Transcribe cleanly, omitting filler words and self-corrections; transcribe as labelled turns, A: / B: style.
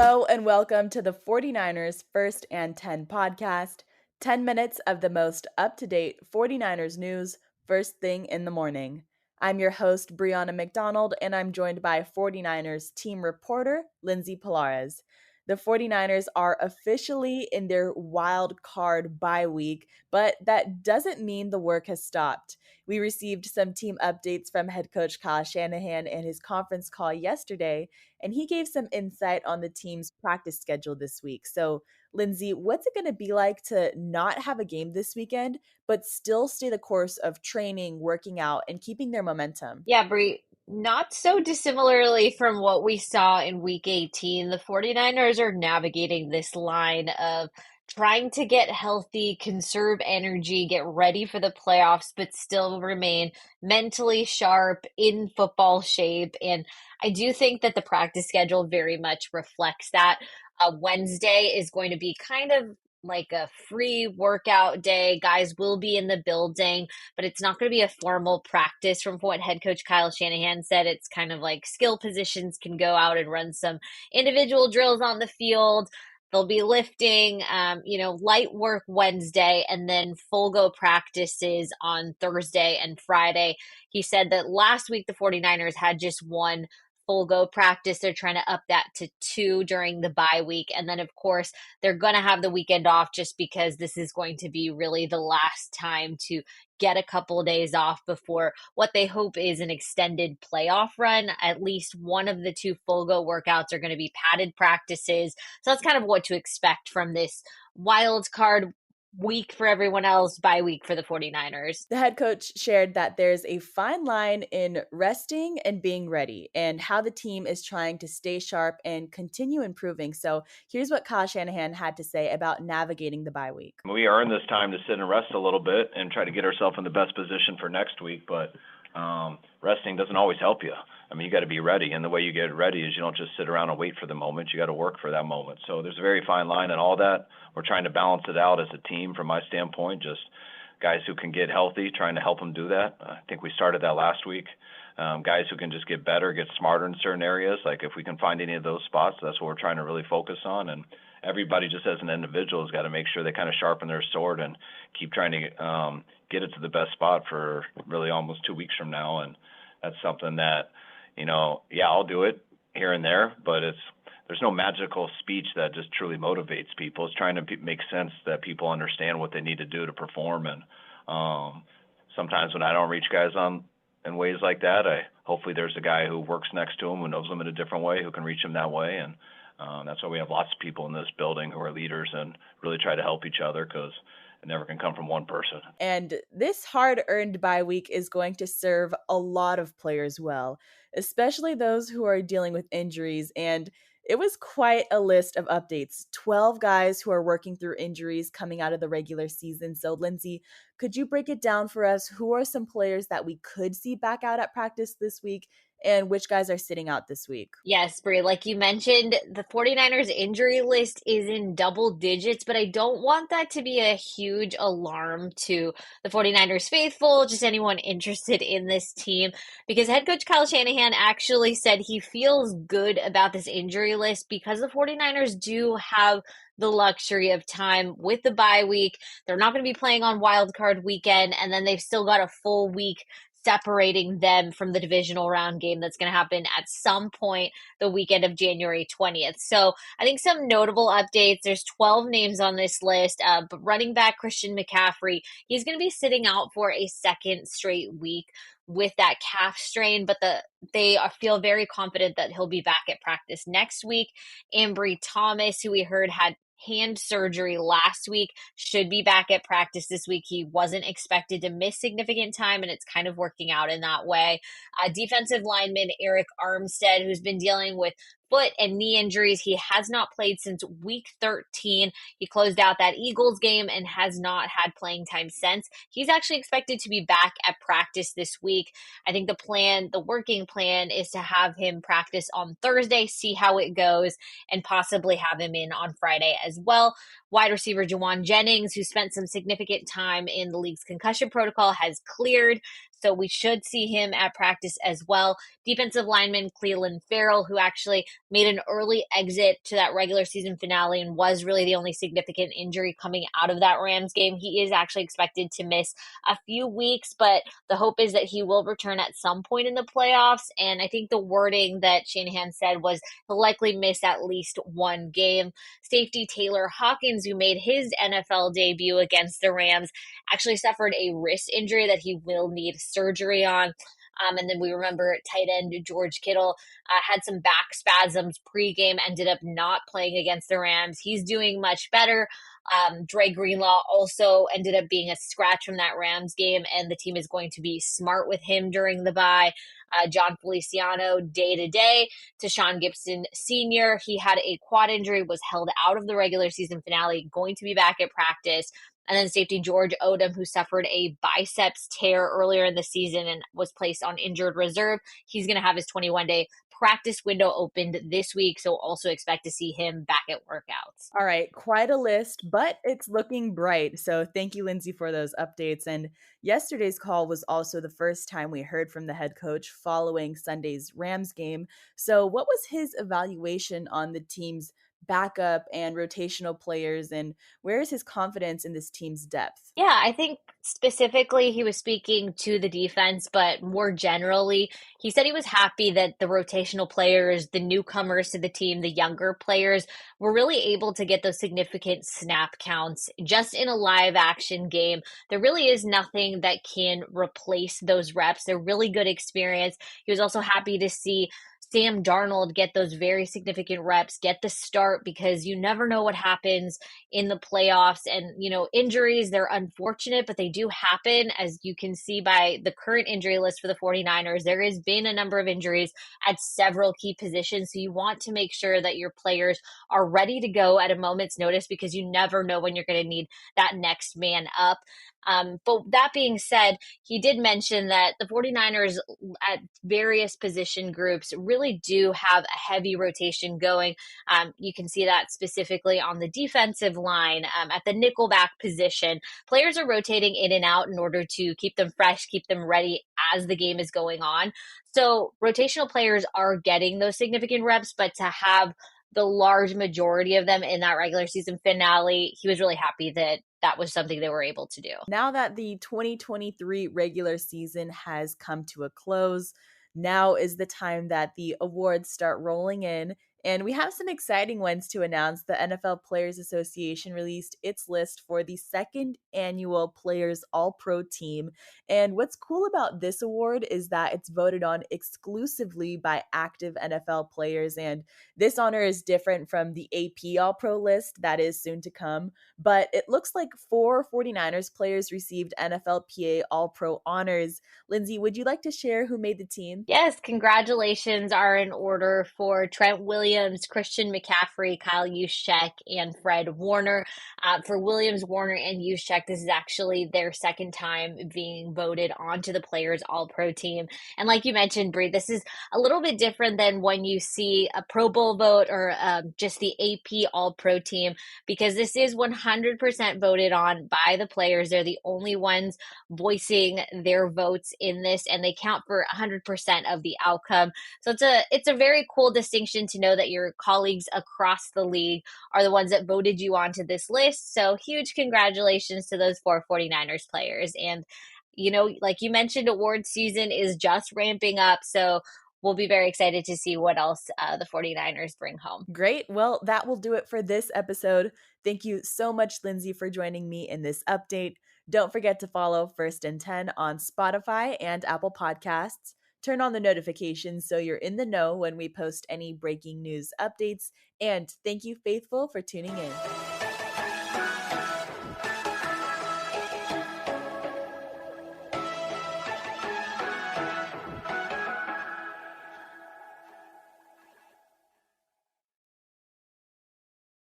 A: Hello and welcome to the 49ers First and 10 podcast. 10 minutes of the most up-to-date 49ers news first thing in the morning. I'm your host, Brianna McDonald, and I'm joined by 49ers team reporter, Lindsay Polares. The 49ers are officially in their wild card bye week, but that doesn't mean the work has stopped. We received some team updates from head coach Kyle Shanahan in his conference call yesterday, and he gave some insight on the team's practice schedule this week. So, Lindsay, what's it going to be like to not have a game this weekend, but still stay the course of training, working out, and keeping their momentum?
B: Yeah, Brie, not so dissimilarly from what we saw in week 18. The 49ers are navigating this line of trying to get healthy, conserve energy, get ready for the playoffs, but still remain mentally sharp, in football shape. And I do think that the practice schedule very much reflects that. Wednesday is going to be kind of like a free workout day. Guys will be in the building, but it's not going to be a formal practice from what head coach Kyle Shanahan said. It's kind of like skill positions can go out and run some individual drills on the field. They'll be lifting, light work Wednesday and then full go practices on Thursday and Friday. He said that last week the 49ers had just one full go practice. They're trying to up that to two during the bye week. And then, of course, they're going to have the weekend off just because this is going to be really the last time to get a couple of days off before what they hope is an extended playoff run. At least one of the two full go workouts are going to be padded practices. So that's kind of what to expect from this wild card week for everyone else, bye week for the 49ers.
A: The head coach shared that there's a fine line in resting and being ready, and how the team is trying to stay sharp and continue improving. So here's what Kyle Shanahan had to say about navigating the bye week.
C: We earn this time to sit and rest a little bit and try to get ourselves in the best position for next week, but resting doesn't always help you. I mean, you got to be ready, and the way you get ready is you don't just sit around and wait for the moment. You got to work for that moment. So there's a very fine line in all that. We're trying to balance it out as a team from my standpoint, just guys who can get healthy, trying to help them do that. I think we started that last week. Guys who can just get better, get smarter in certain areas. Like if we can find any of those spots, that's what we're trying to really focus on. And everybody just as an individual has got to make sure they kind of sharpen their sword and keep trying to get it to the best spot for really almost 2 weeks from now. And that's something that, I'll do it here and there, but there's no magical speech that just truly motivates people. It's trying to make sense that people understand what they need to do to perform. And sometimes when I don't reach guys in ways like that, hopefully there's a guy who works next to him who knows them in a different way, who can reach them that way. And that's why we have lots of people in this building who are leaders and really try to help each other, because it never can come from one person.
A: And this hard-earned bye week is going to serve a lot of players well, especially those who are dealing with injuries. And it was quite a list of updates. 12 guys who are working through injuries coming out of the regular season. So, Lindsay, could you break it down for us? Who are some players that we could see back out at practice this week, and which guys are sitting out this week?
B: Yes, Brie, like you mentioned, the 49ers injury list is in double digits, but I don't want that to be a huge alarm to the 49ers faithful, just anyone interested in this team, because head coach Kyle Shanahan actually said he feels good about this injury list because the 49ers do have the luxury of time with the bye week. They're not going to be playing on wild card weekend, and then they've still got a full week separating them from the divisional round game that's going to happen at some point the weekend of January 20th. So I think some notable updates. There's 12 names on this list, but running back Christian McCaffrey, he's going to be sitting out for a second straight week with that calf strain, but they feel very confident that he'll be back at practice next week. Ambry Thomas, who we heard had hand surgery last week, should be back at practice this week. He wasn't expected to miss significant time, and it's kind of working out in that way. Defensive lineman Arik Armstead, who's been dealing with foot and knee injuries. He has not played since week 13. He closed out that Eagles game and has not had playing time since. He's actually expected to be back at practice this week. I think the working plan is to have him practice on Thursday, see how it goes, and possibly have him in on Friday as well. Wide receiver Juwan Jennings, who spent some significant time in the league's concussion protocol, has cleared. So we should see him at practice as well. Defensive lineman Clelin Ferrell, who actually made an early exit to that regular season finale and was really the only significant injury coming out of that Rams game. He is actually expected to miss a few weeks, but the hope is that he will return at some point in the playoffs. And I think the wording that Shanahan said was he'll likely miss at least one game. Safety Taylor Hawkins, who made his NFL debut against the Rams, actually suffered a wrist injury that he will need surgery on. And then we remember tight end George Kittle had some back spasms pregame, ended up not playing against the Rams. He's doing much better. Dre Greenlaw also ended up being a scratch from that Rams game, and the team is going to be smart with him during the bye. John Feliciano day-to-day. Tashawn Gibson Sr., he had a quad injury, was held out of the regular season finale, going to be back at practice. And then safety George Odom, who suffered a biceps tear earlier in the season and was placed on injured reserve. He's going to have his 21-day practice window opened this week, so also expect to see him back at workouts.
A: All right, quite a list, but it's looking bright. So thank you, Lindsay, for those updates. And yesterday's call was also the first time we heard from the head coach following Sunday's Rams game. So what was his evaluation on the team's backup and rotational players, and where is his confidence in this team's depth?
B: Yeah, I think specifically he was speaking to the defense, but more generally, he said he was happy that the rotational players, the newcomers to the team, the younger players, were really able to get those significant snap counts just in a live action game. There really is nothing that can replace those reps. They're really good experience. He was also happy to see Sam Darnold get those very significant reps, get the start, because you never know what happens in the playoffs. And, injuries, they're unfortunate, but they do happen. As you can see by the current injury list for the 49ers, there has been a number of injuries at several key positions. So you want to make sure that your players are ready to go at a moment's notice, because you never know when you're going to need that next man up. But that being said, he did mention that the 49ers at various position groups really do have a heavy rotation going. You can see that specifically on the defensive line, at the nickelback position. Players are rotating in and out in order to keep them fresh, keep them ready as the game is going on. So rotational players are getting those significant reps, but to have the large majority of them in that regular season finale, he was really happy that that was something they were able to do.
A: Now that the 2023 regular season has come to a close, now is the time that the awards start rolling in. And we have some exciting ones to announce. The NFL Players Association released its list for the second annual Players All-Pro team. And what's cool about this award is that it's voted on exclusively by active NFL players. And this honor is different from the AP All-Pro list that is soon to come. But it looks like 4 49ers players received NFLPA All-Pro honors. Lindsay, would you like to share who made the team?
B: Yes, congratulations are in order for Trent Williams, Christian McCaffrey, Kyle Juszczyk, and Fred Warner. For Williams, Warner, and Juszczyk, this is actually their second time being voted onto the Players All-Pro team. And like you mentioned, Bree, this is a little bit different than when you see a Pro Bowl vote or just the AP All-Pro team, because this is 100% voted on by the players. They're the only ones voicing their votes in this, and they count for 100% of the outcome. So it's a very cool distinction to know that your colleagues across the league are the ones that voted you onto this list. So huge congratulations to those 4 49ers players. And, like you mentioned, award season is just ramping up. So we'll be very excited to see what else the 49ers bring home.
A: Great. Well, that will do it for this episode. Thank you so much, Lindsay, for joining me in this update. Don't forget to follow First and 10 on Spotify and Apple Podcasts. Turn on the notifications so you're in the know when we post any breaking news updates. And thank you, Faithful, for tuning in.